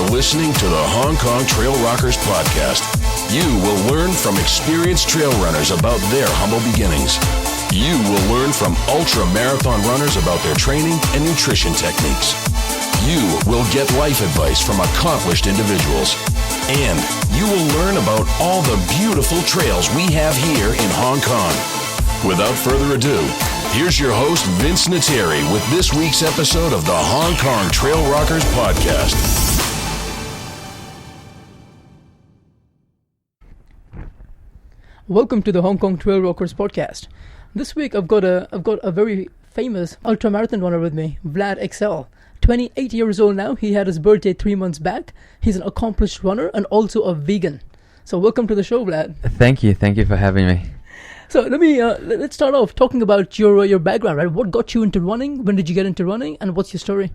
are listening to the Hong Kong Trail Rockers podcast. You will learn from experienced trail runners about their humble beginnings. You will learn from ultra-marathon runners about their training and nutrition techniques. You will get life advice from accomplished individuals. And you will learn about all the beautiful trails we have here in Hong Kong. Without further ado, here's your host, Vince Nateri, with this week's episode of the Hong Kong Trail Rockers podcast. Welcome to the Hong Kong Trail Rockers podcast. This week I've got a very famous ultramarathon runner with me, Vlad Ixel. 28 years old now. He had his birthday 3 months back. He's an accomplished runner and also a vegan. So welcome to the show, Vlad. Thank you for having me. So let's start off talking about your background, right? What got you into running? When did you get into running? And what's your story?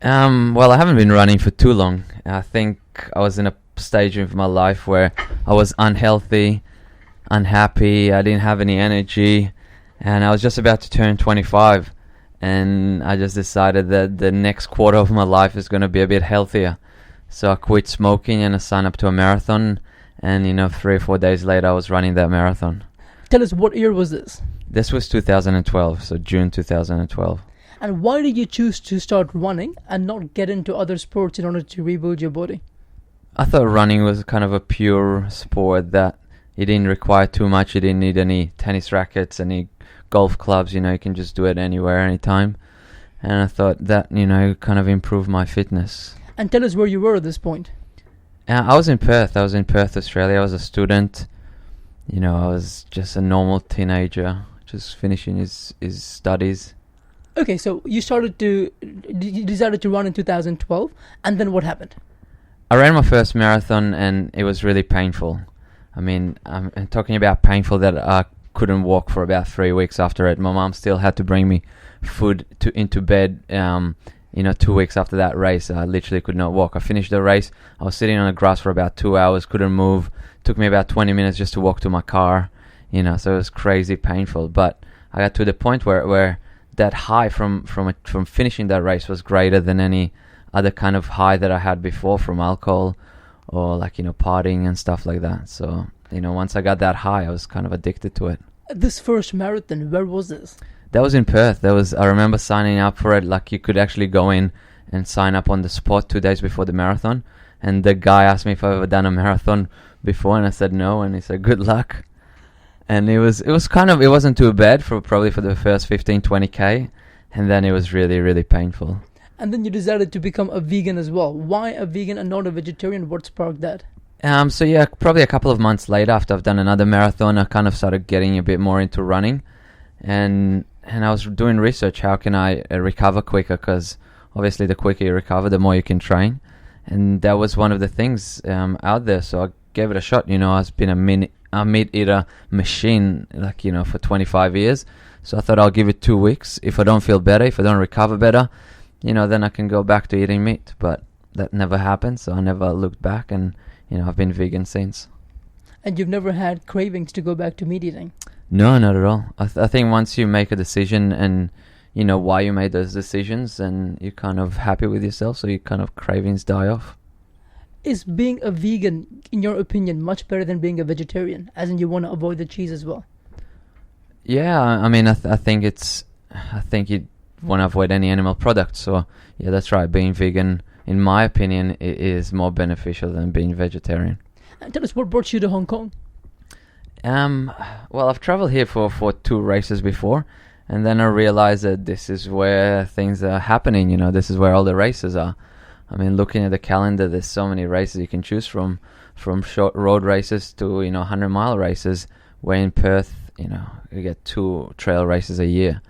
Well, I haven't been running for too long. I think I was in a stage of my life where I was unhealthy, unhappy, I didn't have any energy, and I was just about to turn 25, and I just decided that the next quarter of my life is going to be a bit healthier. So I quit smoking and I signed up to a marathon, and 3 or 4 days later I was running that marathon. Tell us, what year was this? This was 2012, so June 2012. And why did you choose to start running and not get into other sports in order to rebuild your body? I thought running was kind of a pure sport that it didn't require too much. You didn't need any tennis rackets, any golf clubs. You can just do it anywhere, anytime. And I thought that, kind of improved my fitness. And tell us where you were at this point. I was in Perth. Australia. I was a student. I was just a normal teenager, just finishing his studies. Okay, so you decided to run in 2012, and then what happened? I ran my first marathon, and it was really painful. I mean, I'm talking about painful that I couldn't walk for about 3 weeks after it. My mom still had to bring me food into bed, 2 weeks after that race. I literally could not walk. I finished the race. I was sitting on the grass for about 2 hours, couldn't move. Took me about 20 minutes just to walk to my car, so it was crazy painful. But I got to the point where that high from finishing that race was greater than any other kind of high that I had before from alcohol or partying and stuff like that. So, once I got that high, I was kind of addicted to it. This first marathon, where was this? That was in Perth. I remember signing up for it. You could actually go in and sign up on the spot 2 days before the marathon. And the guy asked me if I've ever done a marathon before, and I said no, and he said good luck. And it wasn't too bad for the first 15-20k, and then it was really, really painful. And then you decided to become a vegan as well. Why a vegan and not a vegetarian? What sparked that? Probably a couple of months later, after I've done another marathon, I kind of started getting a bit more into running, and I was doing research. How can I recover quicker? Because obviously the quicker you recover, the more you can train. And that was one of the things out there, so I gave it a shot. I've been a meat eater machine, for 25 years. So I thought I'll give it 2 weeks. If I don't feel better, if I don't recover better, then I can go back to eating meat. But that never happened, so I never looked back, and I've been vegan since. And you've never had cravings to go back to meat eating? No, not at all. I think once you make a decision and why you made those decisions, and you're kind of happy with yourself, so your kind of cravings die off. Is being a vegan, in your opinion, much better than being a vegetarian, as in you want to avoid the cheese as well? Yeah, I mean, I think you want to avoid any animal products, so yeah, that's right. Being vegan, in my opinion, is more beneficial than being vegetarian. And tell us, what brought you to Hong Kong? Well, I've traveled here for 2 races before, and then I realized that this is where things are happening. This is where all the races are. I mean, looking at the calendar, there's so many races you can choose from short road races to 100-mile races. Where in Perth, you get 2 trail races a year.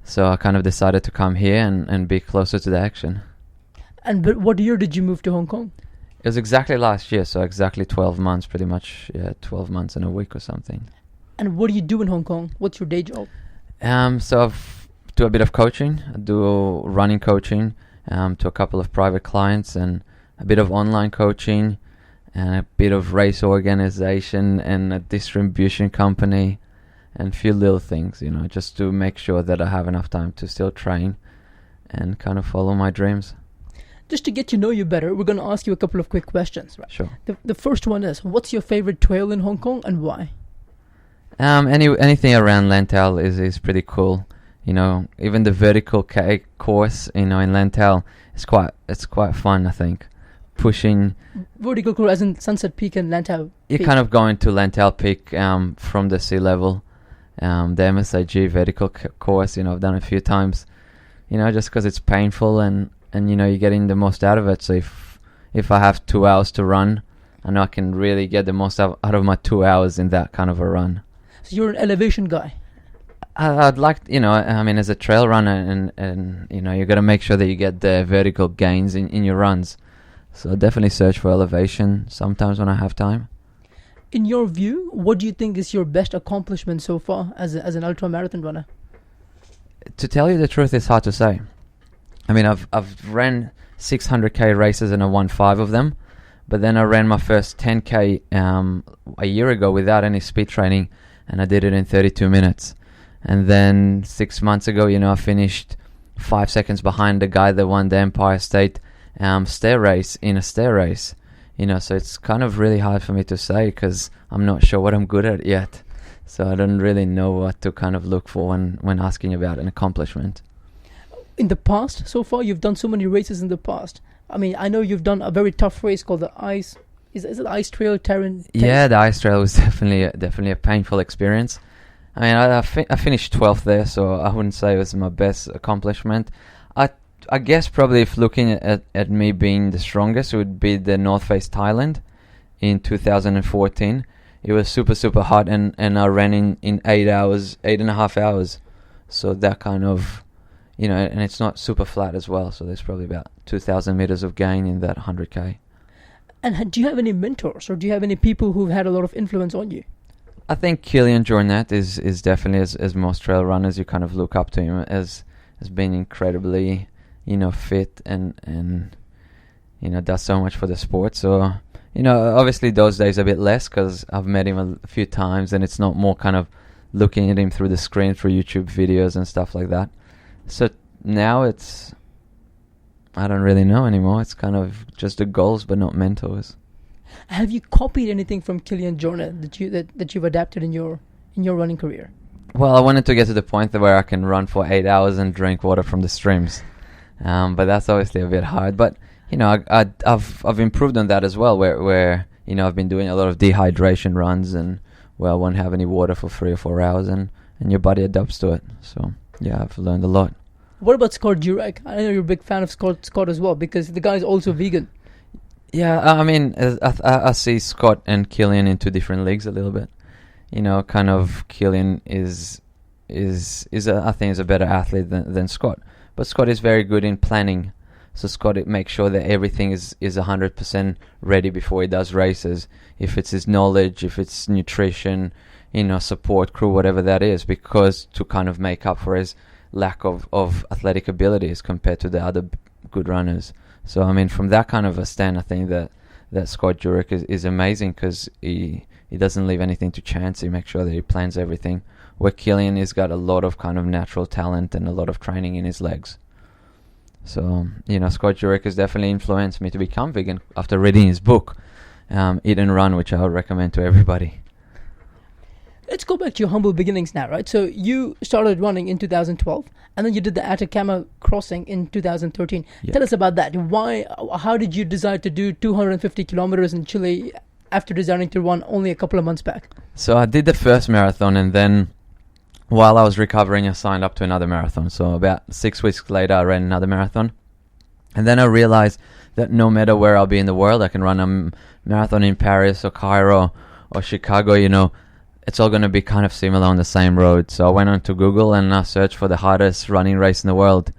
So I kind of decided to come here and be closer to the action. But what year did you move to Hong Kong? It was exactly last year, so exactly 12 months, pretty much. Yeah, 12 months and a week or something. And what do you do in Hong Kong? What's your day job? So I do a bit of coaching. I do running coaching to a couple of private clients, and a bit of online coaching, and a bit of race organization and a distribution company, and a few little things, just to make sure that I have enough time to still train and kind of follow my dreams. just to get to know you better, we're going to ask you a couple of quick questions. Right? Sure. The first one is, what's your favorite trail in Hong Kong and why? Anything around Lantau is pretty cool. You know, even the vertical course, you know, in Lantau, it's quite fun, I think. Pushing vertical course as in Sunset Peak and Lantau Peak. You're kind of going to Lantau Peak from the sea level. The MSIG vertical course, you know, I've done it a few times. You know, just because it's painful and you know, you're getting the most out of it. So if I have 2 hours to run, I know I can really get the most out of my 2 hours in that kind of a run. So you're an elevation guy. I'd like, you know, I mean, as a trail runner, and you know, you got to make sure that you get the vertical gains in your runs. So definitely search for elevation sometimes when I have time. In your view, what do you think is your best accomplishment so far as an ultra marathon runner? To tell you the truth, it's hard to say. I mean, I've ran 600k races and I won 5 of them, but then I ran my first 10k a year ago without any speed training, and I did it in 32 minutes. And then 6 months ago, you know, I finished 5 seconds behind the guy that won the Empire State stair race in a stair race. You know, so it's kind of really hard for me to say because I'm not sure what I'm good at yet. So I don't really know what to kind of look for when asking about an accomplishment. In the past, so far, you've done so many races in the past. I mean, I know you've done a very tough race called the Ice. Is it Ice Trail Terran? Yeah, the Ice Trail was definitely a painful experience. I mean, I finished 12th there, so I wouldn't say it was my best accomplishment. I guess probably if looking at me being the strongest, it would be the North Face Thailand in 2014. It was super hot, and I ran in 8.5 hours. So that kind of, you know, and it's not super flat as well. So there's probably about 2,000 meters of gain in that 100k. And do you have any mentors, or do you have any people who've had a lot of influence on you? I think Kilian Jornet is definitely, as most trail runners, you kind of look up to him as being incredibly, you know, fit and you know, does so much for the sport. So, you know, obviously those days a bit less because I've met him a few times, and it's not more kind of looking at him through the screen through YouTube videos and stuff like that. So now it's, I don't really know anymore. It's kind of just the goals, but not mentors. Have you copied anything from Kilian Jornet that you've adapted in your running career? Well, I wanted to get to the point where I can run for 8 hours and drink water from the streams, but that's obviously a bit hard. But you know, I've improved on that as well. Where you know, I've been doing a lot of dehydration runs, and I won't have any water for 3 or 4 hours, and your body adapts to it. So yeah, I've learned a lot. What about Scott Jurek? I know you're a big fan of Scott as well, because the guy is also vegan. Yeah, I mean, I see Scott and Kilian in 2 different leagues a little bit. You know, kind of Kilian is I think is a better athlete than Scott. But Scott is very good in planning. So Scott makes sure that everything is 100% ready before he does races. If it's his knowledge, if it's nutrition, you know, support crew, whatever that is, because to kind of make up for his lack of athletic abilities compared to the other good runners. So, I mean, from that kind of a stand, I think that Scott Jurek is amazing because he doesn't leave anything to chance. He makes sure that he plans everything. Where Kilian has got a lot of kind of natural talent and a lot of training in his legs. So, you know, Scott Jurek has definitely influenced me to become vegan after reading his book, Eat and Run, which I would recommend to everybody. Let's go back to your humble beginnings now, right? So you started running in 2012, and then you did the Atacama crossing in 2013. Yeah. Tell us about that. How did you decide to do 250 kilometers in Chile after deciding to run only a couple of months back? So I did the first marathon, and then while I was recovering, I signed up to another marathon. So about 6 weeks later, I ran another marathon. And then I realized that no matter where I'll be in the world, I can run a marathon in Paris or Cairo or Chicago, you know, it's all going to be kind of similar on the same road. So I went on to Google and I searched for the hardest running race in the world.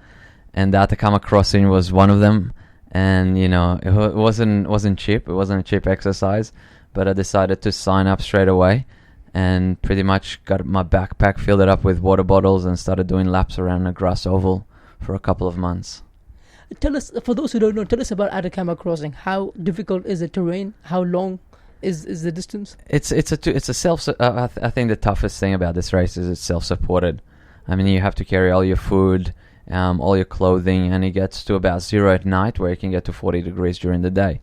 And the Atacama Crossing was one of them. And, you know, it wasn't cheap. It wasn't a cheap exercise. But I decided to sign up straight away and pretty much got my backpack, filled it up with water bottles and started doing laps around a grass oval for a couple of months. Tell us, for those who don't know, tell us about Atacama Crossing. How difficult is the terrain? How long is the distance? It's a self. I think the toughest thing about this race is it's self-supported. I mean, you have to carry all your food. all your clothing, and it gets to about 0 at night, where it can get to 40 degrees during the day.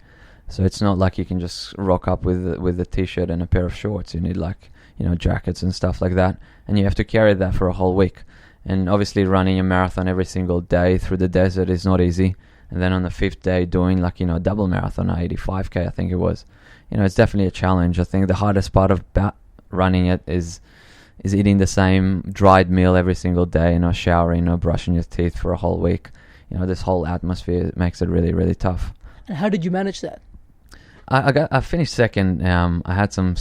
So it's not like you can just rock up with a t-shirt and a pair of shorts. You need jackets and stuff like that, and you have to carry that for a whole week. And obviously running a marathon every single day through the desert is not easy. And then on the 5th day doing a double marathon, 85k I think it was. It's definitely a challenge. I think the hardest part about running it is eating the same dried meal every single day, showering, brushing your teeth for a whole week. This whole atmosphere makes it really, really tough. And how did you manage that? I finished second. I had some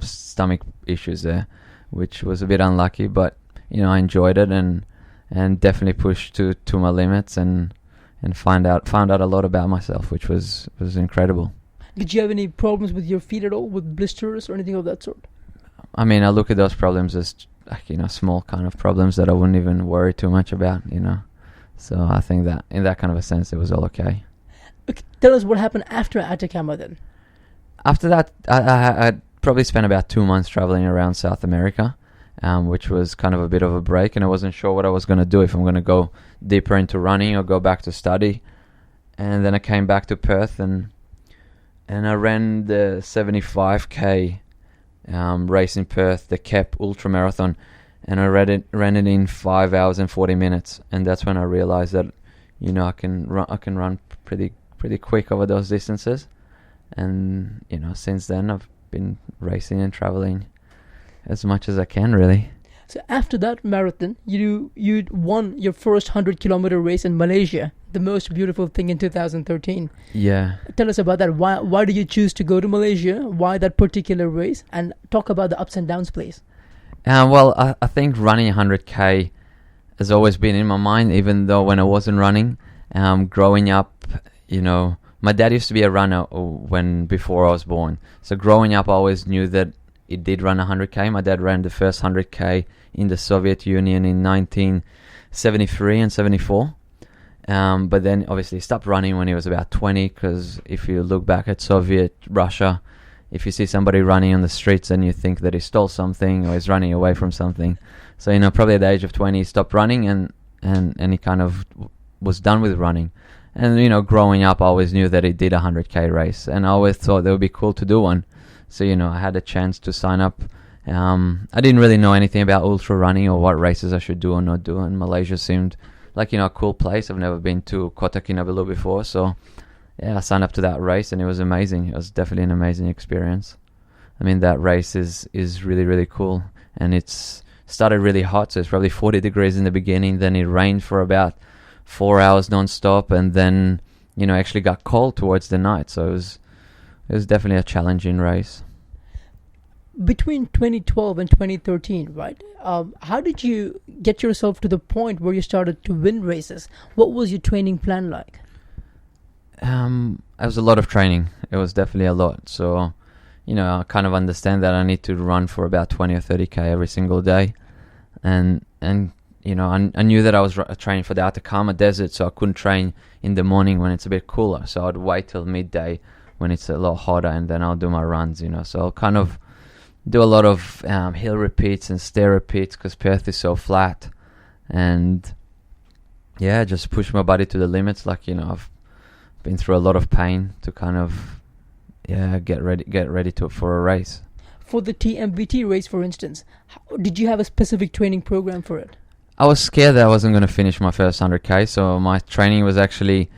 stomach issues there, which was a bit unlucky, but I enjoyed it and definitely pushed to my limits and found out a lot about myself, which was incredible. Did you have any problems with your feet at all, with blisters or anything of that sort? I mean, I look at those problems as small kind of problems that I wouldn't even worry too much about. So I think that in that kind of a sense, it was all okay. Tell us what happened after Atacama then. After that, I probably spent about 2 months traveling around South America, which was kind of a bit of a break, and I wasn't sure what I was going to do, if I'm going to go deeper into running or go back to study. And then I came back to Perth and I ran the 75k race in Perth, the KEP Ultra Marathon, and I ran it in 5 hours and 40 minutes, and that's when I realized that I can run pretty quick over those distances. And since then I've been racing and traveling as much as I can, really. So after that marathon, you won your first 100-kilometer race in Malaysia, the most beautiful thing in 2013. Yeah. Tell us about that. Why did you choose to go to Malaysia? Why that particular race? And talk about the ups and downs, please. Well, I think running 100k has always been in my mind, even though when I wasn't running. Growing up, my dad used to be a runner before I was born. So growing up, I always knew that he did run 100k. My dad ran the first 100k in the Soviet Union in 1973 and 74. But then obviously stopped running when he was about 20, because if you look back at Soviet Russia, if you see somebody running on the streets, then you think that he stole something or is running away from something. So, probably at the age of 20, he stopped running and he kind of was done with running. And, growing up, I always knew that he did a 100k race, and I always thought that would be cool to do one. So, I had a chance to sign up. I didn't really know anything about ultra running or what races I should do or not do, and Malaysia seemed like, a cool place. I've never been to Kota Kinabalu before, so yeah, I signed up to that race, and it was amazing. It was definitely an amazing experience. I mean, that race is really, really cool, and it's started really hot, so it's probably 40 degrees in the beginning, then it rained for about 4 hours non-stop, and then actually got cold towards the night. So it was definitely a challenging race. Between 2012 and 2013, right? How did you get yourself to the point where you started to win races? What was your training plan like? It was a lot of training. It was definitely a lot. So I kind of understand that I need to run for about 20 or 30k every single day, and I knew that I was training for the Atacama Desert, so I couldn't train in the morning when it's a bit cooler. So I'd wait till midday when it's a lot hotter, and then I'll do my runs, So I'll kind of do a lot of hill repeats and stair repeats, because Perth is so flat. And yeah, just push my body to the limits. I've been through a lot of pain to kind of, get ready for a race. For the TMBT race, for instance, did you have a specific training program for it? I was scared that I wasn't going to finish my first 100k, so my training was actually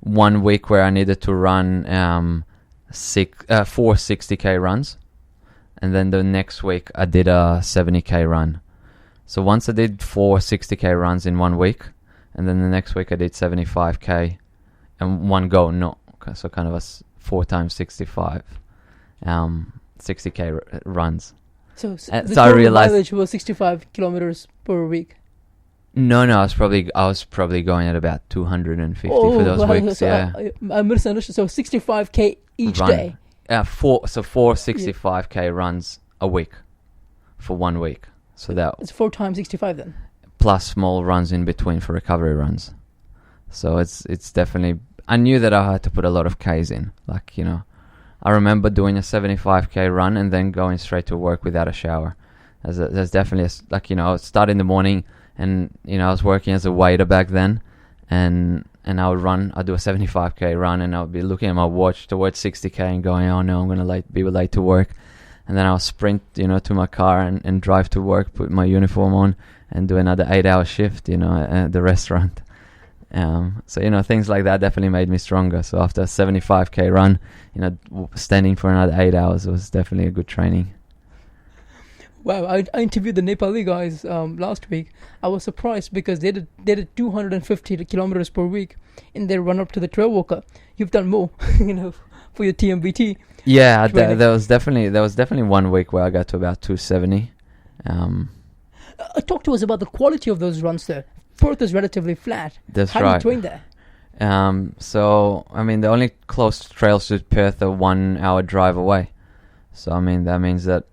1 week where I needed to run 4 60k runs, and then the next week I did a 70k run. So once I did 4 60k runs in 1 week, and then the next week I did 75k and one go, so kind of a 4 times 65, 60k runs. So so I realized mileage was 65 kilometers per week. No, I was probably going at about 250 for those weeks. So yeah, I misunderstood. So 65k each day. 4 65k runs a week for 1 week. So it's 4 times 65 then. Plus small runs in between for recovery runs. So it's definitely. I knew that I had to put a lot of Ks in. I remember doing a 75k run and then going straight to work without a shower. There's definitely I would start in the morning And I was working as a waiter back then, and I would run. I'd do a 75k run, and I would be looking at my watch towards 60k and going, "Oh no, I'm gonna be late to work." And then I'll sprint, to my car and drive to work, put my uniform on, and do another 8-hour shift, at the restaurant. So things like that definitely made me stronger. So after a 75k run, standing for another 8 hours was definitely a good training. Wow, I interviewed the Nepali guys last week. I was surprised because they did 250 kilometers per week in their run up to the Trail Walker. You've done more, for your TMBT. Yeah, there was definitely 1 week where I got to about 270. Talk to us about the quality of those runs there. Perth is relatively flat. That's How right. do you train there? So the only close trails to Perth are 1 hour drive away. So that means that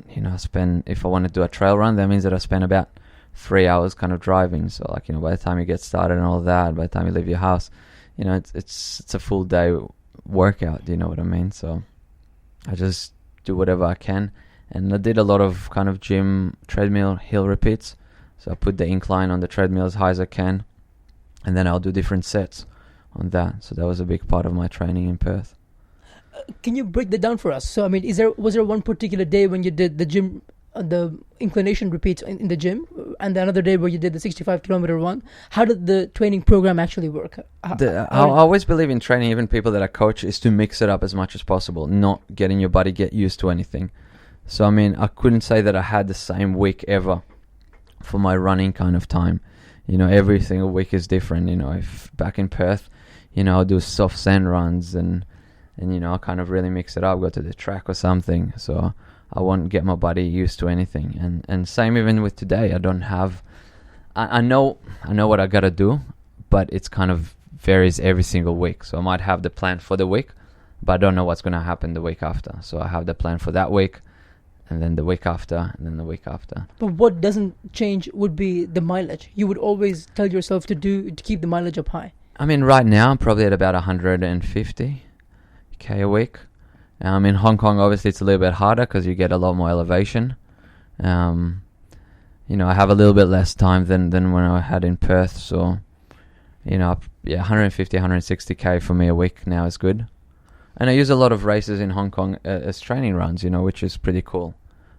if I want to do a trail run, that means that I spend about 3 hours kind of driving. So by the time you get started and all that, by the time you leave your house, it's a full day workout. You know what I mean? So I just do whatever I can, and I did a lot of kind of gym treadmill hill repeats. So I put the incline on the treadmill as high as I can, and then I'll do different sets on that. So that was a big part of my training in Perth. Can you break that down for us? So was there one particular day when you did the gym, the inclination repeats in the gym, and the another day where you did the 65-kilometer run? How did the training program actually work? I always believe in training, even people that I coach, is to mix it up as much as possible, not getting your body get used to anything. So I couldn't say that I had the same week ever for my running kind of time. Every single week is different. If back in Perth, I'll do soft sand runs and I'll kind of really mix it up, go to the track or something. So I won't get my body used to anything. And same even with today. I don't have, I know what I gotta do, but it's kind of varies every single week. So I might have the plan for the week, but I don't know what's gonna happen the week after. So I have the plan for that week, and then the week after, and then the week after. But what doesn't change would be the mileage. You would always tell yourself to keep the mileage up high. Right now I'm probably at about 150k a week. In Hong Kong, obviously it's a little bit harder because you get a lot more elevation. I have a little bit less time than when I had in Perth. So, 150, 160k for me a week now is good. And I use a lot of races in Hong Kong as training runs, which is pretty cool,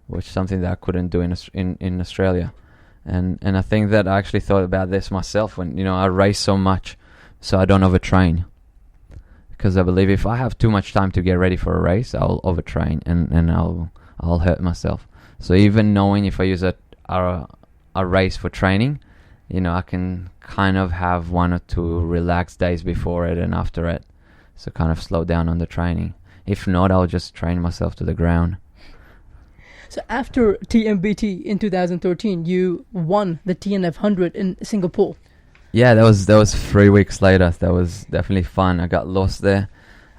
which is something that I couldn't do in Australia. And I think that I actually thought about this myself when, I race so much so I don't overtrain. Because I believe if I have too much time to get ready for a race, I'll overtrain and I'll hurt myself. So even knowing if I use a race for training, I can kind of have 1 or 2 relaxed days before it and after it. So kind of slow down on the training. If not, I'll just train myself to the ground. So after TMBT in 2013, you won the TNF 100 in Singapore. Yeah, that was 3 weeks later. That was definitely fun. I got lost there.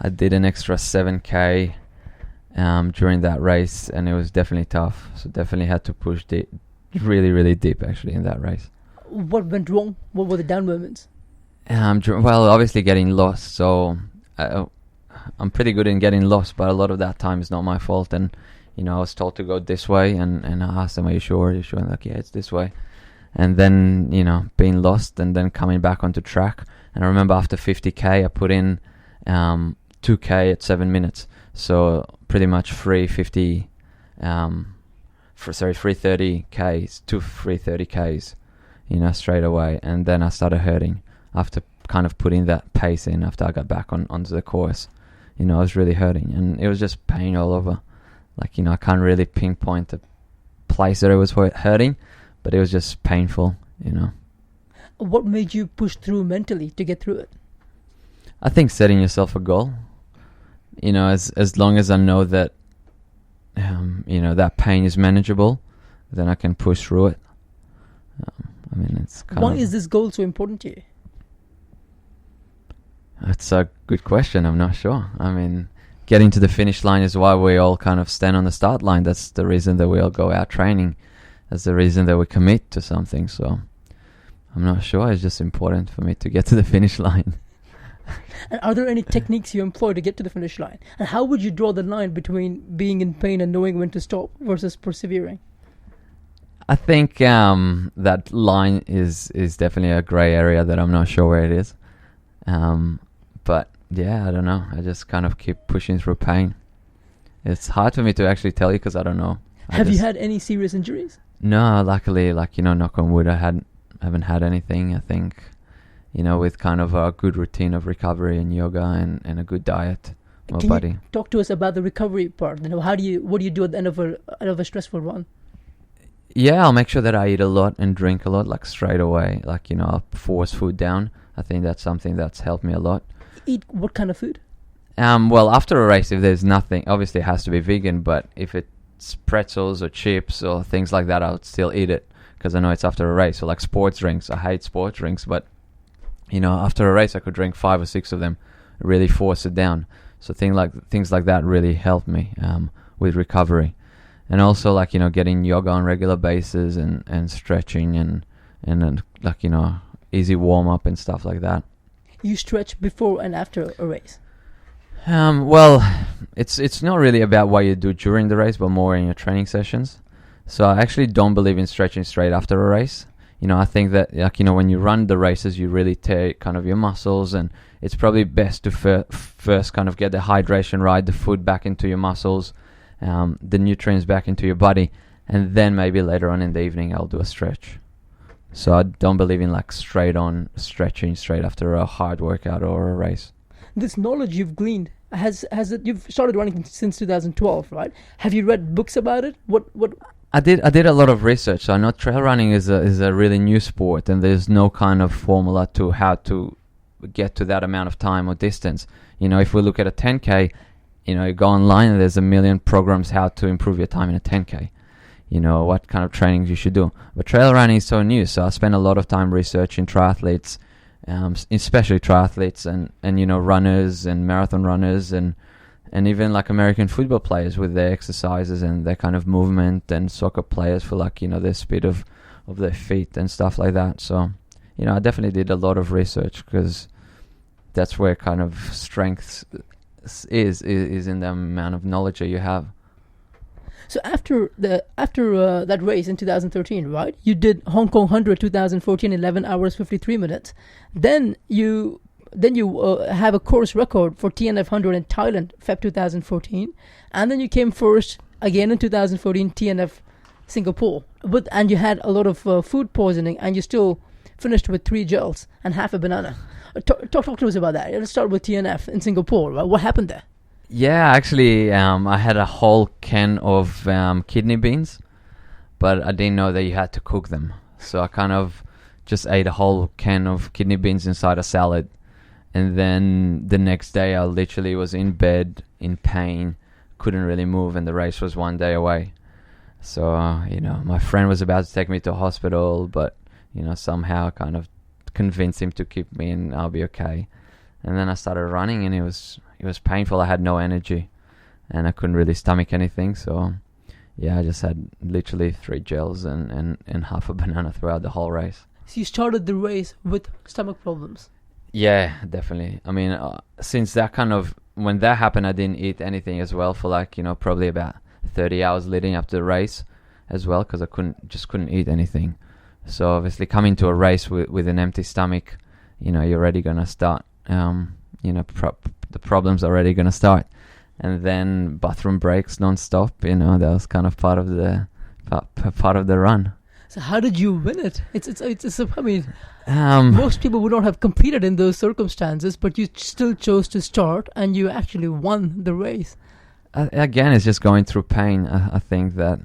I did an extra 7k during that race, and it was definitely tough. So definitely had to push deep, really, really deep actually in that race. What went wrong? What were the down moments? Well, obviously getting lost. So I'm pretty good in getting lost, but a lot of that time is not my fault. And I was told to go this way, and I asked them, "Are you sure? Are you sure?" And like, yeah, it's this way. And then, being lost and then coming back onto track. And I remember after 50k, I put in 2k at 7 minutes. So pretty much 330 Ks to 330 Ks, straight away. And then I started hurting after kind of putting that pace in after I got back onto the course. I was really hurting, and it was just pain all over. I can't really pinpoint the place that it was hurting, but it was just painful, What made you push through mentally to get through it? I think setting yourself a goal. As long as I know that, that pain is manageable, then I can push through it. It's kind Why is this goal so important to you? That's a good question. I'm not sure. Getting to the finish line is why we all kind of stand on the start line. That's the reason that we all go out training. That's the reason that we commit to something. So I'm not sure. It's just important for me to get to the finish line. And are there any techniques you employ to get to the finish line? And how would you draw the line between being in pain and knowing when to stop versus persevering? I think that line is definitely a grey area that I'm not sure where it is. But yeah, I don't know. I just kind of keep pushing through pain. It's hard for me to actually tell you because I don't know. Have you had any serious injuries? No, luckily, knock on wood, I haven't had anything. I think, with kind of a good routine of recovery and yoga and a good diet, Can you talk to us about the recovery part? What do you do at the end of a stressful run? Yeah, I'll make sure that I eat a lot and drink a lot, like straight away. I'll force food down. I think that's something that's helped me a lot. Eat what kind of food? Well, after a race, if there's nothing, obviously it has to be vegan, but if it's pretzels or chips or things like that, I'll still eat it because I know it's after a race. So like sports drinks, I hate sports drinks, but after a race I could drink 5 or 6 of them, really force it down. So things like that really helped me with recovery. And also getting yoga on regular basis and stretching and easy warm up and stuff like that. You stretch before and after a race? Well, it's not really about what you do during the race, but more in your training sessions. So I actually don't believe in stretching straight after a race. I think that when you run the races, you really take kind of your muscles, and it's probably best to first kind of get the hydration right, the food back into your muscles, the nutrients back into your body, and then maybe later on in the evening I'll do a stretch. So I don't believe in straight on stretching straight after a hard workout or a race. This knowledge you've gleaned, you've started running since 2012, right? Have you read books about it? What? I did a lot of research. So I know trail running is a really new sport, and there's no kind of formula to how to get to that amount of time or distance. If we look at a 10K, you go online and there's a million programs how to improve your time in a 10K. What kind of training you should do. But trail running is so new, so I spend a lot of time researching triathletes, especially triathletes and runners and marathon runners and even American football players with their exercises and their kind of movement, and soccer players for their speed of their feet and stuff like that. So I definitely did a lot of research because that's where kind of strength is in the amount of knowledge that you have. So after that race in 2013, right? You did Hong Kong 100 2014, 11 hours 53 minutes. Then you have a course record for TNF 100 in Thailand, Feb 2014, and then you came first again in 2014 TNF Singapore. And you had a lot of food poisoning, and you still finished with 3 gels and half a banana. Talk to us about that. Let's start with TNF in Singapore. Right? What happened there? Yeah, actually, I had a whole can of kidney beans, but I didn't know that you had to cook them. So I kind of just ate a whole can of kidney beans inside a salad. And then the next day, I literally was in bed in pain, couldn't really move, and the race was 1 day away. So, my friend was about to take me to a hospital, but, somehow kind of convinced him to keep me and I'll be okay. And then I started running, and it was painful. I had no energy and I couldn't really stomach anything. So yeah, I just had literally 3 gels and half a banana throughout the whole race. So you started the race with stomach problems? Yeah, definitely. I mean, since when that happened, I didn't eat anything as well for probably about 30 hours leading up to the race as well, because I couldn't eat anything. So obviously coming to a race with an empty stomach, you're already going to start, the problems are already going to start. And then bathroom breaks non-stop, that was kind of part of the run. So how did you win it? Most people would not have competed in those circumstances, but you still chose to start and you actually won the race. Again, it's just going through pain. I think that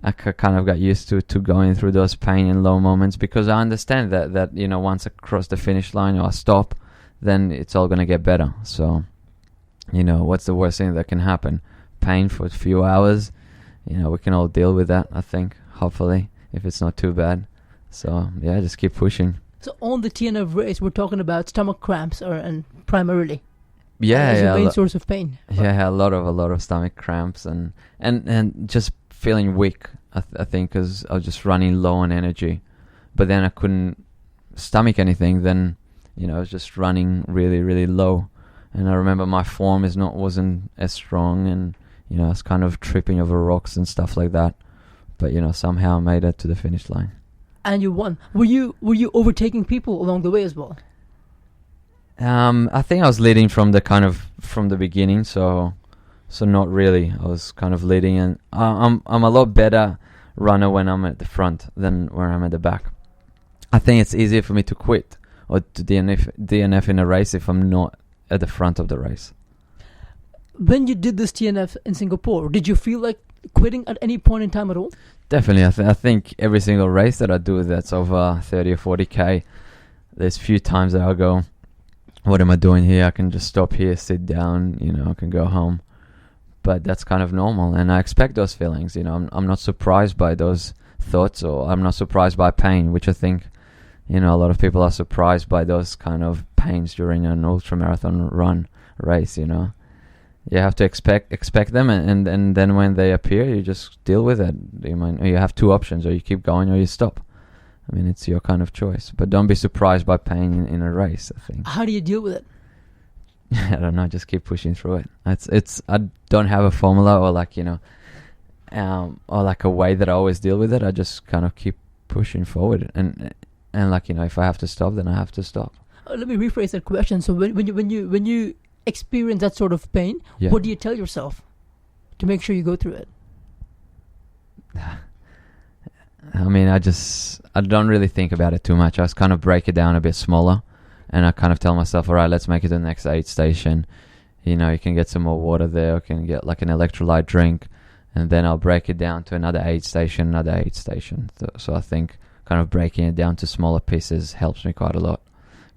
I kind of got used to going through those pain and low moments, because I understand that once I cross the finish line or I stop, then it's all going to get better. So, what's the worst thing that can happen? Pain for a few hours. We can all deal with that, I think, hopefully, if it's not too bad. So, yeah, just keep pushing. So, on the TNF race, we're talking about stomach cramps and primarily. Yeah, as your main source of pain. Yeah, a lot of stomach cramps and just feeling weak, I think, because I was just running low on energy. But then I couldn't stomach anything. Then, I was just running really, really low. And I remember my form wasn't as strong, and I was kind of tripping over rocks and stuff like that. But somehow I made it to the finish line. And you won. Were you overtaking people along the way as well? I think I was leading from the beginning, so not really. I was kind of leading, and I'm a lot better runner when I'm at the front than when I'm at the back. I think it's easier for me to quit or to DNF in a race if I'm not at the front of the race. When you did this DNF in Singapore, did you feel like quitting at any point in time at all? Definitely. I think every single race that I do that's over 30 or 40k, there's few times that I'll go, what am I doing here? I can just stop here, sit down, I can go home. But that's kind of normal, and I expect those feelings. I'm not surprised by those thoughts, or I'm not surprised by pain, which I think, a lot of people are surprised by those kind of pains during an ultramarathon run race. You have to expect them, and then when they appear, you just deal with it. You have two options: or you keep going, or you stop. I mean, it's your kind of choice. But don't be surprised by pain in a race, I think. How do you deal with it? I don't know. Just keep pushing through it. I don't have a formula or or like a way that I always deal with it. I just kind of keep pushing forward, and if I have to stop, then I have to stop. Let me rephrase that question. So when you experience that sort of pain, what do you tell yourself to make sure you go through it? I mean, I don't really think about it too much. I just kind of break it down a bit smaller, and I kind of tell myself, all right, let's make it to the next aid station. You can get some more water there, or can get like an electrolyte drink, and then I'll break it down to another aid station. So I think kind of breaking it down to smaller pieces helps me quite a lot.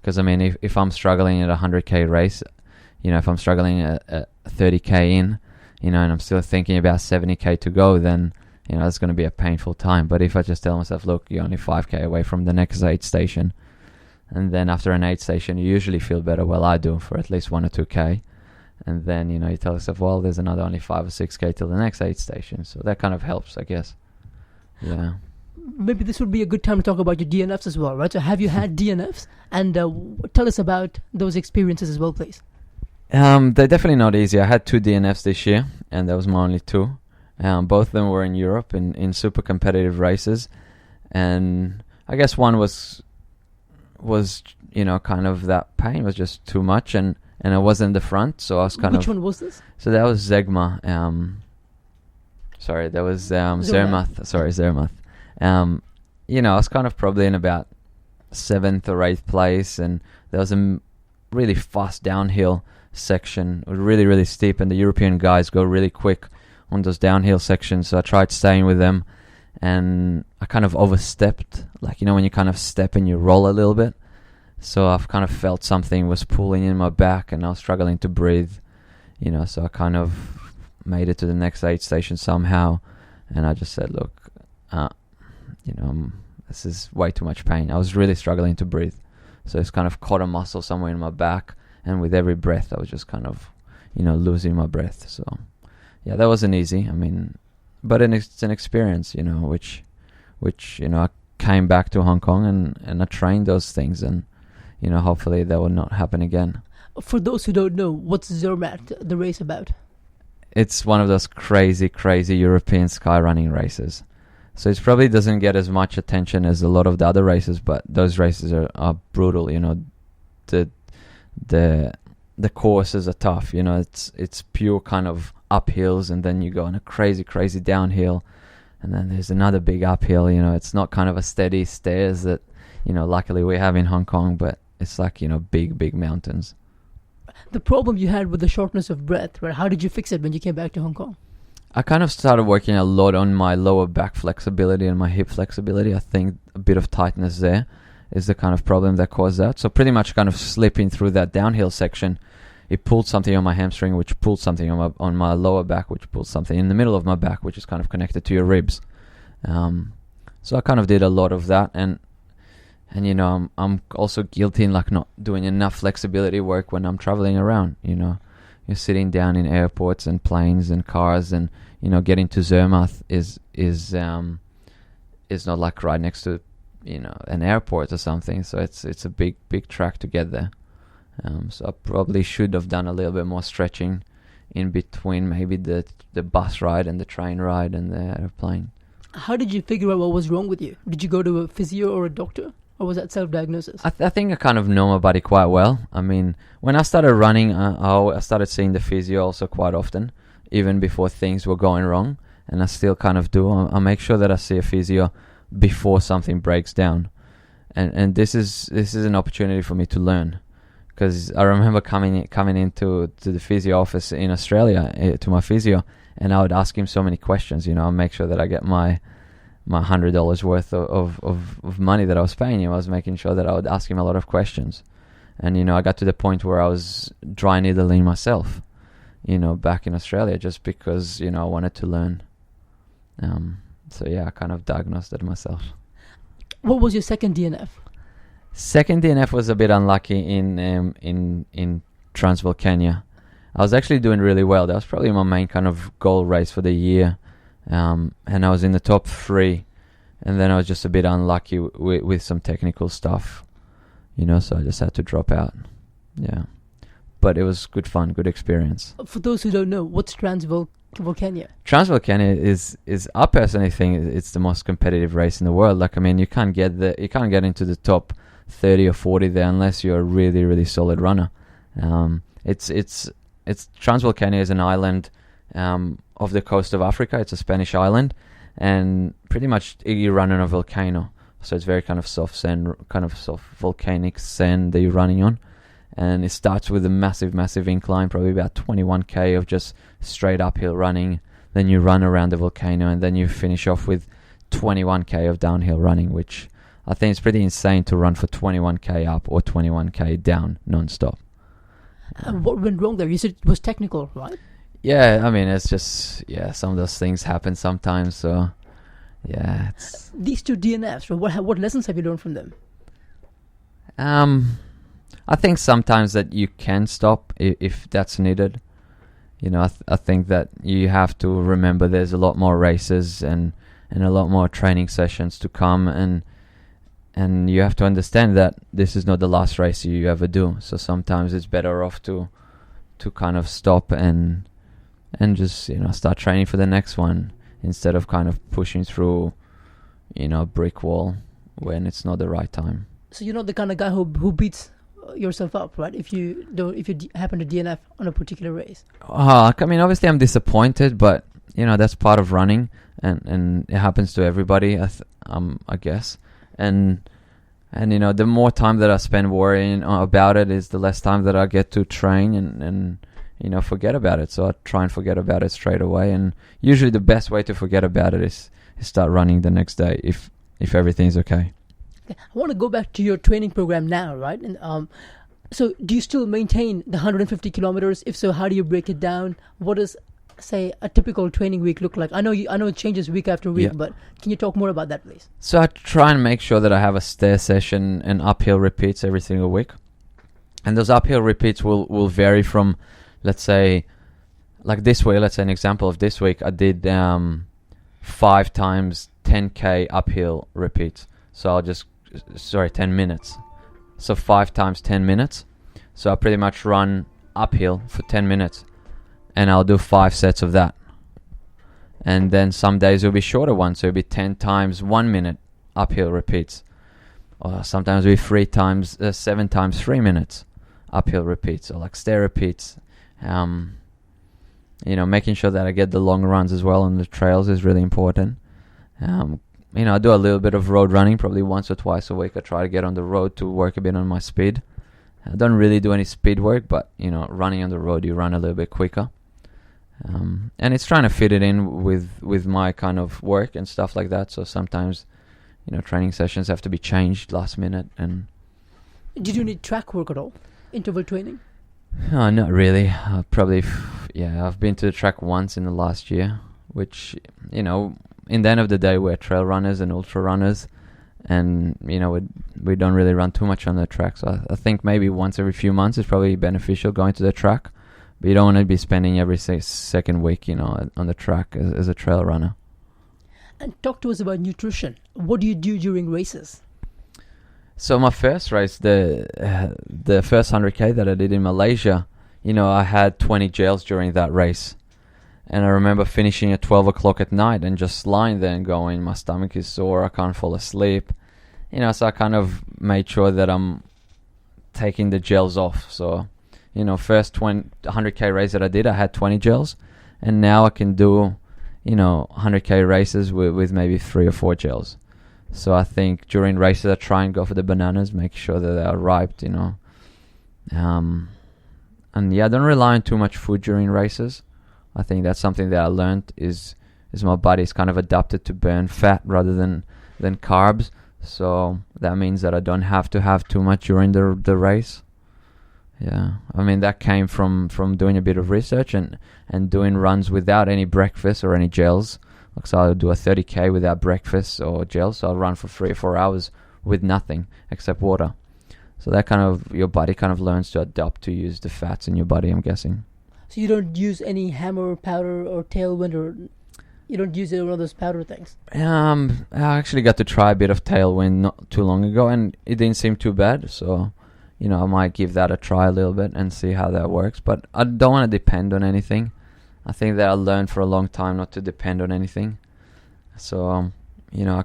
Because I mean, if I'm struggling at a 100k race, if I'm struggling at 30k in, and I'm still thinking about 70k to go, then it's going to be a painful time. But if I just tell myself, look, you're only 5k away from the next aid station, and then after an aid station, you usually feel better. Well, I do, for at least 1 or 2k. And then, you tell yourself, well, there's another only 5 or 6k till the next aid station. So that kind of helps, I guess. Yeah. Maybe this would be a good time to talk about your DNFs as well, right? So have you had DNFs? And tell us about those experiences as well, please. They're definitely not easy. I had 2 DNFs this year, and that was my only 2. Both of them were in Europe in super competitive races. And I guess one was kind of that pain was just too much, and I wasn't in the front, so I was kind of... Which one was this? So that was Zegma. That was Zermatt. Sorry, Zermatt. I was kind of probably in about 7th or 8th place, and there was a really fast downhill section, really, really steep, and the European guys go really quick on those downhill sections, so I tried staying with them, and I kind of overstepped, when you kind of step and you roll a little bit. So I've kind of felt something was pulling in my back, and I was struggling to breathe, so I kind of made it to the next aid station somehow, and I just said, look, this is way too much pain. I was really struggling to breathe, so it's kind of caught a muscle somewhere in my back, and with every breath I was just kind of, losing my breath. So yeah, that wasn't easy. I mean, but it's an experience, which I came back to Hong Kong and I trained those things, and hopefully that will not happen again. For those who don't know, what's Zermatt, the race about? It's one of those crazy European skyrunning races. So it probably doesn't get as much attention as a lot of the other races, but those races are brutal. The courses are tough. It's pure kind of uphills, and then you go on a crazy downhill, and then there's another big uphill. It's not kind of a steady stairs that luckily we have in Hong Kong, but it's like big mountains. The problem you had with the shortness of breath, right? How did you fix it when you came back to Hong Kong? I kind of started working a lot on my lower back flexibility and my hip flexibility. I think a bit of tightness there is the kind of problem that caused that. So pretty much kind of slipping through that downhill section, it pulled something on my hamstring, which pulled something on my lower back, which pulled something in the middle of my back, which is kind of connected to your ribs. So I kind of did a lot of that, and I'm also guilty in not doing enough flexibility work when I'm traveling around. You're sitting down in airports and planes and cars, and getting to Zermatt is not like right next to an airport or something. So it's a big track to get there. So I probably should have done a little bit more stretching in between maybe the bus ride and the train ride and the airplane. How did you figure out what was wrong with you? Did you go to a physio or a doctor? Or was that self-diagnosis? I think I kind of know my body quite well. I mean, when I started running, I started seeing the physio also quite often, even before things were going wrong. And I still kind of do. I make sure that I see a physio before something breaks down. And this is an opportunity for me to learn. Because I remember coming into the physio office in Australia, to my physio, and I would ask him so many questions. I make sure that I get my $100 worth of money that I was paying him. I was making sure that I would ask him a lot of questions. And, I got to the point where I was dry needling myself, back in Australia, just because, I wanted to learn. So yeah, I kind of diagnosed it myself. What was your second DNF? Second DNF was a bit unlucky in Transvaal, Kenya. I was actually doing really well. That was probably my main kind of goal race for the year. And I was in the top 3, and then I was just a bit unlucky with some technical stuff, so I just had to drop out. Yeah. But it was good fun, good experience. For those who don't know, what's Transvaal, Kenya? Transvaal, Kenya is I personally think it's the most competitive race in the world. Like, I mean, you can't get into the top 30 or 40 there unless you're a really, really solid runner. It's Transvaal, Kenya is an island off the coast of Africa. It's a Spanish island, and pretty much you run on a volcano. So it's very kind of soft sand, kind of soft volcanic sand that you're running on. And it starts with a massive, massive incline, probably about 21k of just straight uphill running. Then you run around the volcano, and then you finish off with 21k of downhill running, which I think is pretty insane to run for 21k up or 21k down non-stop. What went wrong there? You said it was technical, right? Yeah, I mean, it's just, some of those things happen sometimes, so, yeah. These 2 DNFs, what lessons have you learned from them? I think sometimes that you can stop if that's needed. I think that you have to remember there's a lot more races and a lot more training sessions to come, and you have to understand that this is not the last race you ever do. So sometimes it's better off to kind of stop and just start training for the next one instead of kind of pushing through a brick wall when it's not the right time. So you're not the kind of guy who beats yourself up, right? If you happen to DNF on a particular race. I mean, obviously I'm disappointed, but that's part of running, and it happens to everybody. I guess, and the more time that I spend worrying about it is the less time that I get to train and forget about it. So I try and forget about it straight away. And usually the best way to forget about it is start running the next day if everything's okay. I want to go back to your training program now, right? And so do you still maintain the 150 kilometers? If so, how do you break it down? What does, say, a typical training week look like? I know it changes week after week, but can you talk more about that, please? So I try and make sure that I have a stair session and uphill repeats every single week. And those uphill repeats will vary from, let's say, like this week, let's say an example of this week, I did 5 times 10k uphill repeats. So 10 minutes. So 5 times 10 minutes. So I pretty much run uphill for 10 minutes. And I'll do 5 sets of that. And then some days it'll be shorter ones. So it'll be 10 times 1 minute uphill repeats. Or sometimes it'll be 7 times 3 minutes uphill repeats. Or like stair repeats. Making sure that I get the long runs as well on the trails is really important. I do a little bit of road running, probably once or twice a week. I try to get on the road to work a bit on my speed. I don't really do any speed work, but, running on the road, you run a little bit quicker. And it's trying to fit it in with my kind of work and stuff like that. So sometimes, training sessions have to be changed last minute. And did you need track work at all? Interval training? Not really. I've been to the track once in the last year, which, in the end of the day, we're trail runners and ultra runners, and we don't really run too much on the track. So I think maybe once every few months is probably beneficial going to the track, but you don't want to be spending every second week, on the track as a trail runner. And talk to us about nutrition. What do you do during races? So my first race, the first 100k that I did in Malaysia, I had 20 gels during that race. And I remember finishing at 12 o'clock at night and just lying there and going, my stomach is sore, I can't fall asleep. So I kind of made sure that I'm taking the gels off. So, first 100k race that I did, I had 20 gels. And now I can do, 100k races with maybe 3 or 4 gels. So I think during races I try and go for the bananas, make sure that they are ripe, And I don't rely on too much food during races. I think that's something that I learned is my body's kind of adapted to burn fat rather than carbs. So that means that I don't have to have too much during the race. Yeah, I mean, that came from doing a bit of research and doing runs without any breakfast or any gels. Like, so I'll do a 30k without breakfast or gels. So I'll run for 3 or 4 hours with nothing except water. So that kind of, your body kind of learns to adapt to use the fats in your body, I'm guessing. So you don't use any hammer powder or tailwind, or you don't use one of those powder things? I actually got to try a bit of tailwind not too long ago, and it didn't seem too bad. So, I might give that a try a little bit and see how that works. But I don't want to depend on anything. I think that I learned for a long time not to depend on anything. So, I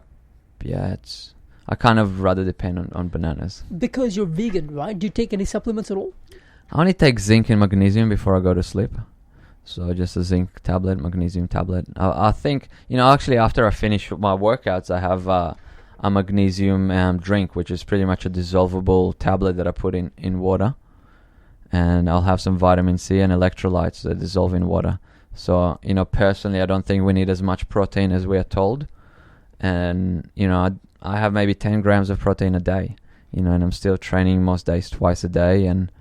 kind of rather depend on bananas. Because you're vegan, right? Do you take any supplements at all? I only take zinc and magnesium before I go to sleep. So just a zinc tablet, magnesium tablet. I think, actually after I finish my workouts, I have a magnesium drink, which is pretty much a dissolvable tablet that I put in water. And I'll have some vitamin C and electrolytes that dissolve in water. So, personally, I don't think we need as much protein as we are told. And, I have maybe 10 grams of protein a day, and I'm still training most days twice a day. And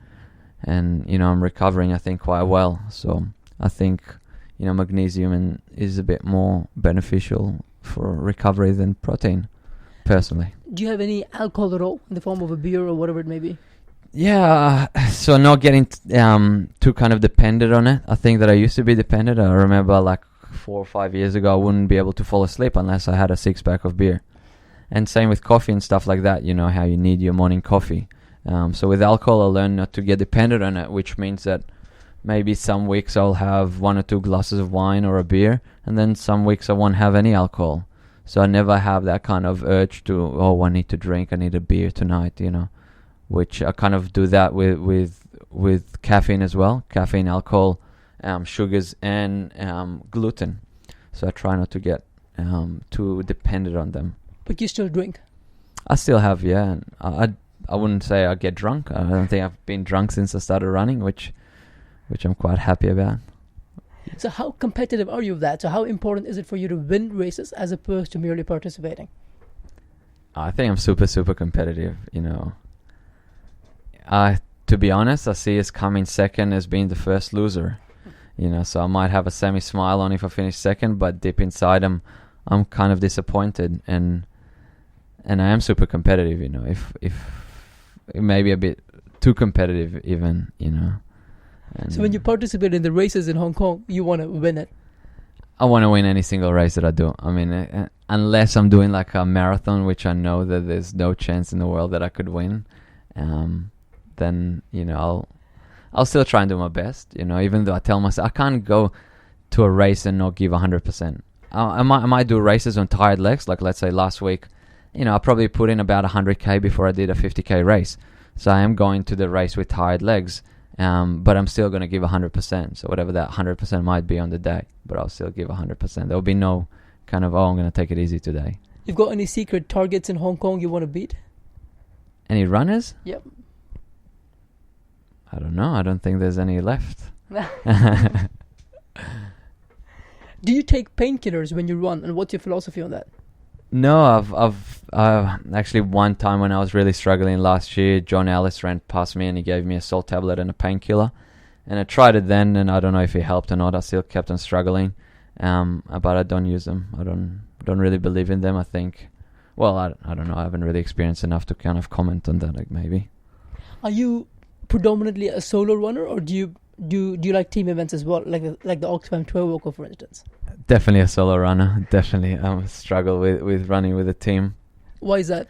I'm recovering, I think, quite well. So I think, magnesium is a bit more beneficial for recovery than protein, personally. Do you have any alcohol at all in the form of a beer or whatever it may be? Yeah, so not getting too kind of dependent on it. I think that I used to be dependent. I remember like 4 or 5 years ago, I wouldn't be able to fall asleep unless I had a 6-pack of beer. And same with coffee and stuff like that, how you need your morning coffee. So with alcohol, I learned not to get dependent on it, which means that maybe some weeks I'll have 1 or 2 glasses of wine or a beer, and then some weeks I won't have any alcohol. So I never have that kind of urge to, I need to drink, I need a beer tonight, which I kind of do that with caffeine as well. Caffeine, alcohol, sugars, and gluten. So I try not to get too dependent on them. But you still drink? I still have, yeah. And I wouldn't say I get drunk. I don't think I've been drunk since I started running, which I'm quite happy about. So how competitive are you with that? So how important is it for you to win races as opposed to merely participating? I think I'm super, super competitive, To be honest, I see us coming second as being the first loser. So I might have a semi-smile on if I finish second, but deep inside I'm kind of disappointed, and I am super competitive, if it may be a bit too competitive even, And so when you participate in the races in Hong Kong, you want to win it? I want to win any single race that I do. I mean, unless I'm doing like a marathon, which I know that there's no chance in the world that I could win, then, I'll still try and do my best, even though I tell myself I can't go to a race and not give 100%. I might do races on tired legs, like let's say last week, I probably put in about 100k before I did a 50k race. So I am going to the race with tired legs, but I'm still going to give 100%. So whatever that 100% might be on the day, but I'll still give 100%. There'll be no kind of, I'm going to take it easy today. You've got any secret targets in Hong Kong you want to beat? Any runners? Yep. I don't know. I don't think there's any left. Do you take painkillers when you run, and what's your philosophy on that? No, I've actually one time when I was really struggling last year, John Ellis ran past me and he gave me a salt tablet and a painkiller, and I tried it then, and I don't know if it helped or not. I still kept on struggling, but I don't use them. I don't really believe in them. I think, well, I don't know. I haven't really experienced enough to kind of comment on that. Like maybe. Are you predominantly a solo runner, or do you like team events as well, like the Oxfam 12 Walker, for instance? Definitely a solo runner. Definitely, I struggle with running with a team. Why is that?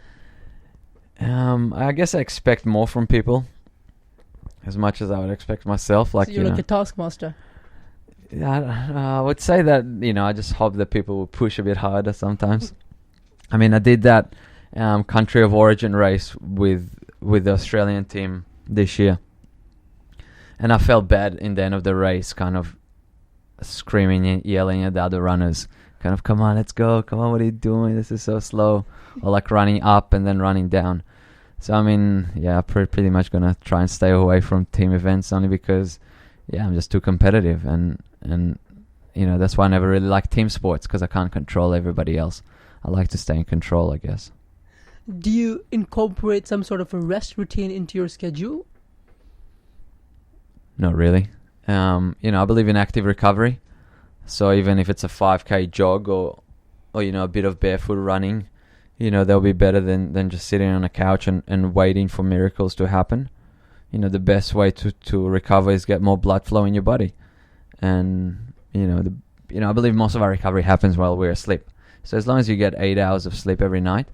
I guess I expect more from people, as much as I would expect myself. Like, so you're like a taskmaster. Yeah, I would say that, I just hope that people will push a bit harder sometimes. I mean, I did that country of origin race with the Australian team this year, and I felt bad in the end of the race, kind of screaming and yelling at the other runners, kind of, come on, let's go, come on, what are you doing, this is so slow, or like running up and then running down. So I mean, yeah, pretty much gonna try and stay away from team events, only because I'm just too competitive, and that's why I never really like team sports, because I can't control everybody else. I like to stay in control, I guess. Do you incorporate some sort of a rest routine into your schedule? Not really. I believe in active recovery. So even if it's a 5K jog or a bit of barefoot running, they'll be better than just sitting on a couch and waiting for miracles to happen. The best way to recover is get more blood flow in your body. And, I believe most of our recovery happens while we're asleep. So as long as you get 8 hours of sleep every night,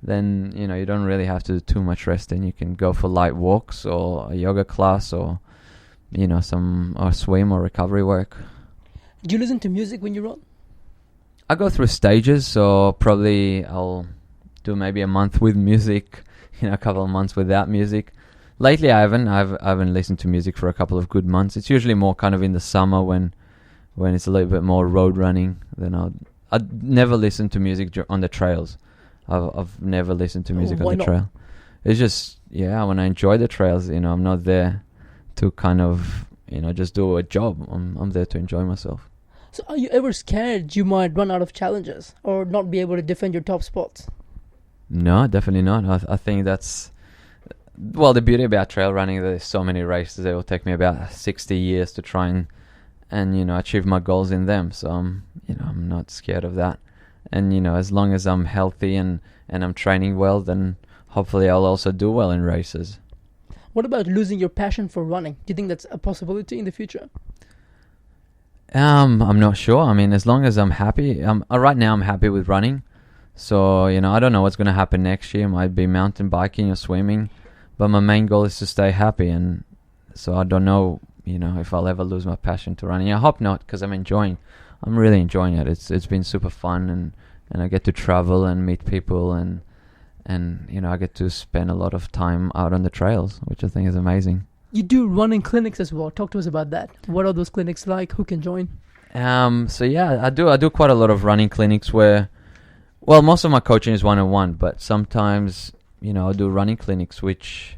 then, you don't really have to do too much resting. You can go for light walks or a yoga class or, or swim or recovery work. Do you listen to music when you run? I go through stages, so probably I'll do maybe a month with music, a couple of months without music. Lately I haven't listened to music for a couple of good months. It's usually more kind of in the summer when it's a little bit more road running. Then I'd never listen to music on the trails. I've never listened to music on the trail. It's just, when I enjoy the trails, I'm not there to kind of, just do a job. I'm there to enjoy myself. So are you ever scared you might run out of challenges or not be able to defend your top spots? No, definitely not. I think that's, the beauty about trail running, there's so many races. It will take me about 60 years to try and achieve my goals in them. So I'm not scared of that. And, as long as I'm healthy and I'm training well, then hopefully I'll also do well in races. What about losing your passion for running? Do you think that's a possibility in the future? I'm not sure. I mean, as long as I'm happy, right now I'm happy with running. So, I don't know what's going to happen next year. Might be mountain biking or swimming, but my main goal is to stay happy. And so I don't know, if I'll ever lose my passion to running. I hope not, because I'm really enjoying it. It's been super fun, and I get to travel and meet people, and I get to spend a lot of time out on the trails, which I think is amazing. You do running clinics as well. Talk to us about that. What are those clinics like? Who can join? I do quite a lot of running clinics where, most of my coaching is one-on-one, but sometimes, I'll do running clinics, which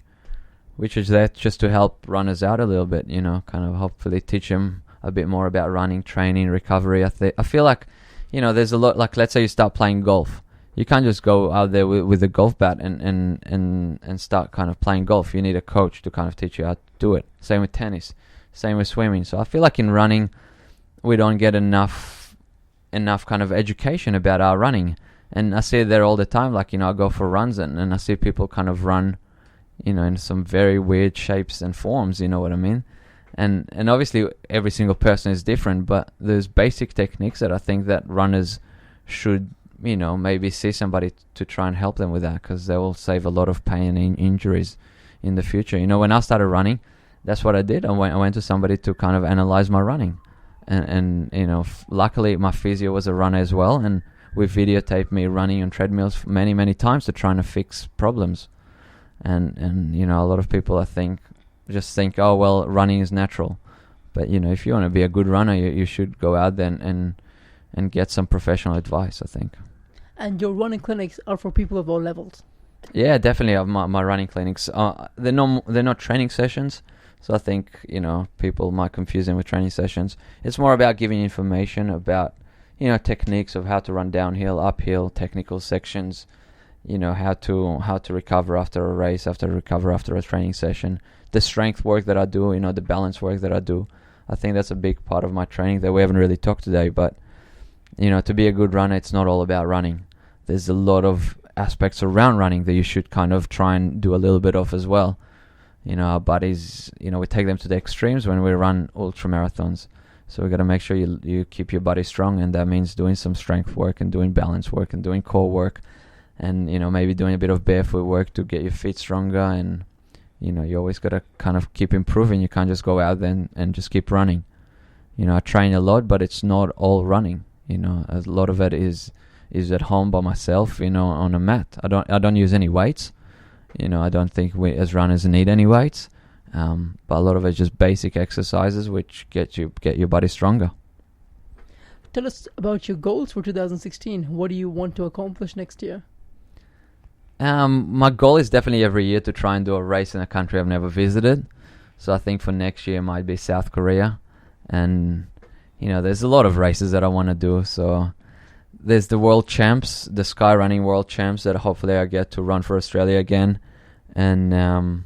is there just to help runners out a little bit, kind of hopefully teach them a bit more about running, training, recovery. I feel like, there's a lot, like let's say you start playing golf. You can't just go out there with a golf bat and start kind of playing golf. You need a coach to kind of teach you how to do it. Same with tennis, same with swimming. So I feel like in running, we don't get enough kind of education about our running. And I see it there all the time. Like, I go for runs and I see people kind of run, in some very weird shapes and forms, you know what I mean? And obviously every single person is different, but there's basic techniques that I think that runners should, maybe see somebody to try and help them with that, because they will save a lot of pain and injuries in the future. When I started running, that's what I did. I went to somebody to kind of analyze my running. And luckily my physio was a runner as well, and we videotaped me running on treadmills many, many times to try and fix problems. And a lot of people, I think, just think, oh, well, running is natural. But, if you want to be a good runner, you should go out there and get some professional advice, I think. And your running clinics are for people of all levels? Yeah, definitely. My running clinics, they're not training sessions. So I think, people might confuse them with training sessions. It's more about giving information about, techniques of how to run downhill, uphill, technical sections, how to recover after a race, recover after a training session, the strength work that I do, the balance work that I do. I think that's a big part of my training that we haven't really talked today. But, to be a good runner, it's not all about running. There's a lot of aspects around running that you should kind of try and do a little bit of as well. Our buddies, we take them to the extremes when we run ultra marathons. So we got to make sure you keep your body strong, and that means doing some strength work and doing balance work and doing core work, and maybe doing a bit of barefoot work to get your feet stronger. And you always got to kind of keep improving. You can't just go out there and just keep running. I train a lot, but it's not all running. A lot of it is at home by myself, on a mat. I don't use any weights. I don't think we as runners need any weights. But a lot of it's just basic exercises which get your body stronger. Tell us about your goals for 2016. What do you want to accomplish next year? My goal is definitely every year to try and do a race in a country I've never visited. So I think for next year might be South Korea. And, there's a lot of races that I want to do. So there's the World Champs, the Sky Running World Champs that hopefully I get to run for Australia again. And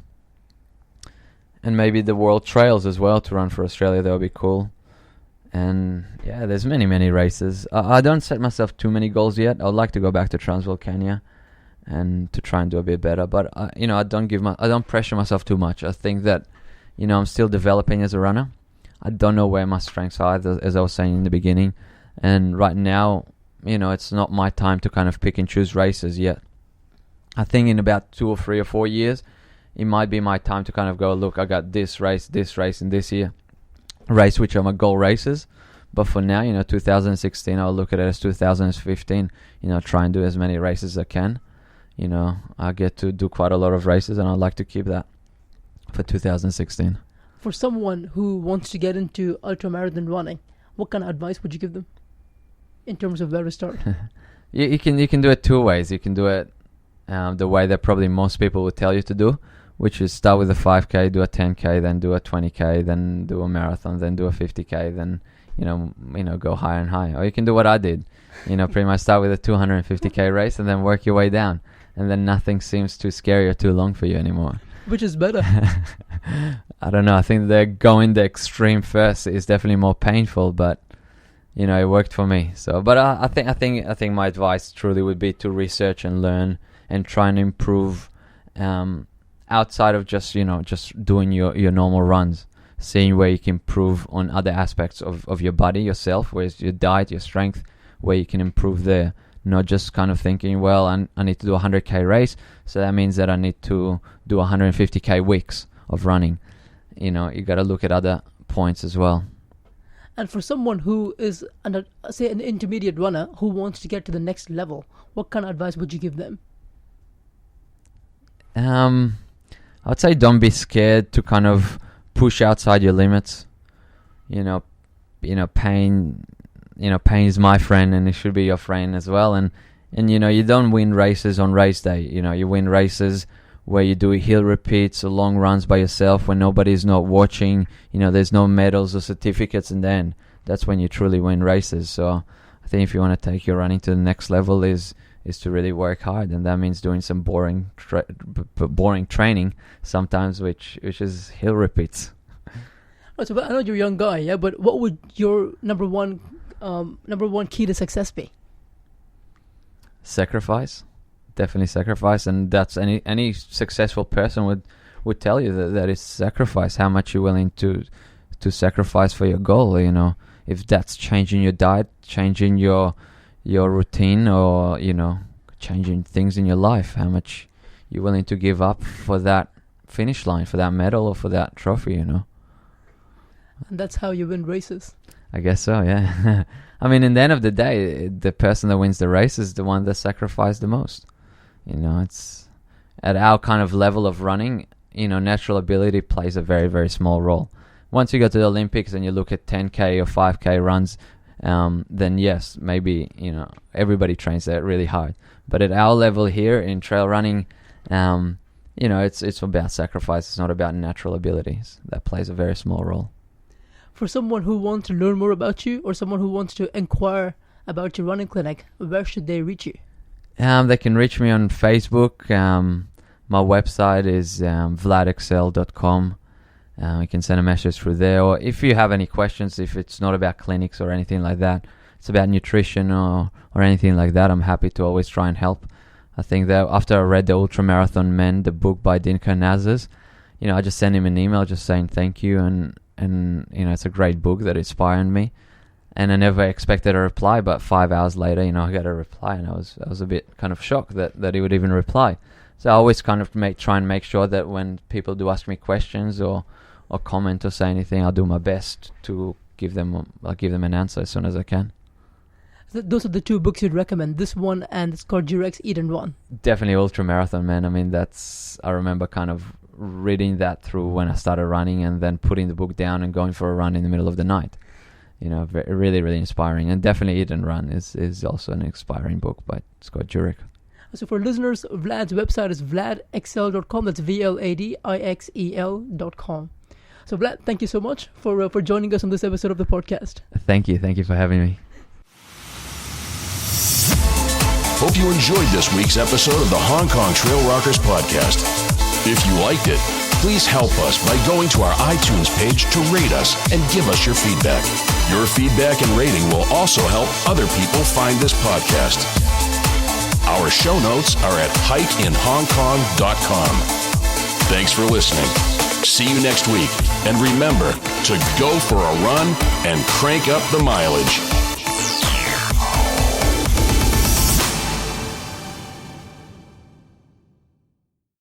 maybe the World Trails as well to run for Australia. That would be cool. And yeah, there's many races. I don't set myself too many goals yet. I would like to go back to Transvolcania and to try and do a bit better. But I don't pressure myself too much. I think that I'm still developing as a runner. I don't know where my strengths are, as I was saying in the beginning. And right now, it's not my time to kind of pick and choose races yet. I think in about 2 or 3 or 4 years, it might be my time to kind of go, look, I got this race, and this year race, which are my goal races. But for now, 2016, I'll look at it as 2015, try and do as many races as I can. I get to do quite a lot of races, and I'd like to keep that for 2016. For someone who wants to get into ultramarathon running, what kind of advice would you give them in terms of where to start? You can do it 2 ways. You can do it the way that probably most people would tell you to do, which is start with a 5K, do a 10K, then do a 20K, then do a marathon, then do a 50K, then go higher and higher. Or you can do what I did, pretty much start with a 250K race and then work your way down, and then nothing seems too scary or too long for you anymore. Which is better? I don't know. I think going the extreme first is definitely more painful, but it worked for me. So, but I think my advice truly would be to research and learn and try and improve outside of just doing your normal runs, seeing where you can improve on other aspects of your body, yourself, where's your diet, your strength, where you can improve there. Not just kind of thinking, well, I need to do a 100K race, so that means that I need to do 150K weeks of running. You got to look at other points as well. And for someone who is, an intermediate runner who wants to get to the next level, what kind of advice would you give them? I'd say don't be scared to kind of push outside your limits. Pain is my friend, and it should be your friend as well. And you don't win races on race day. You win races where you do hill repeats or long runs by yourself when nobody's not watching. There's no medals or certificates in the end. That's when you truly win races. So I think if you want to take your running to the next level is to really work hard, and that means doing some boring training sometimes, which is hill repeats. So I know you're a young guy, yeah, but what would your number one key to success be? Sacrifice, definitely sacrifice, and that's any successful person would tell you that it's sacrifice. How much you're willing to sacrifice for your goal. If that's changing your diet, changing your routine, or changing things in your life, how much you're willing to give up for that finish line, for that medal or for that trophy. And that's how you win races. I guess so, yeah. I mean, in the end of the day, the person that wins the race is the one that sacrificed the most. It's at our kind of level of running, natural ability plays a very, very small role. Once you go to the Olympics and you look at 10K or 5K runs, then yes, maybe, everybody trains that really hard. But at our level here in trail running, it's about sacrifice. It's not about natural abilities. That plays a very small role. For someone who wants to learn more about you, or someone who wants to inquire about your running clinic, where should they reach you? They can reach me on Facebook. My website is vladixel.com. You can send a message through there, or if you have any questions, if it's not about clinics or anything like that, it's about nutrition or anything like that, I'm happy to always try and help. I think that after I read the Ultramarathon Men, the book by Dinka Nazis, I just sent him an email just saying thank you, and it's a great book that inspired me. And I never expected a reply, but 5 hours later, I got a reply, and I was a bit kind of shocked that he would even reply. So I always kind of try and make sure that when people do ask me questions or comment or say anything, I'll do my best to give them an answer as soon as I can. So those are the two books you'd recommend. This one and it's called Jurek's Eat and Run. Definitely Ultra Marathon, man. I mean, I remember kind of reading that through when I started running, and then putting the book down and going for a run in the middle of the night. Really, really inspiring. And definitely Eat and Run is also an inspiring book by Scott Jurek. So for listeners, Vlad's website is vladixel.com. That's VLADIXEL.com. So Vlad, thank you so much for joining us on this episode of the podcast. Thank you for having me. Hope you enjoyed this week's episode of the Hong Kong Trail Rockers podcast. If you liked it, please help us by going to our iTunes page to rate us and give us your feedback. Your feedback and rating will also help other people find this podcast. Our show notes are at hikeinhongkong.com. Thanks for listening. See you next week. And remember to go for a run and crank up the mileage.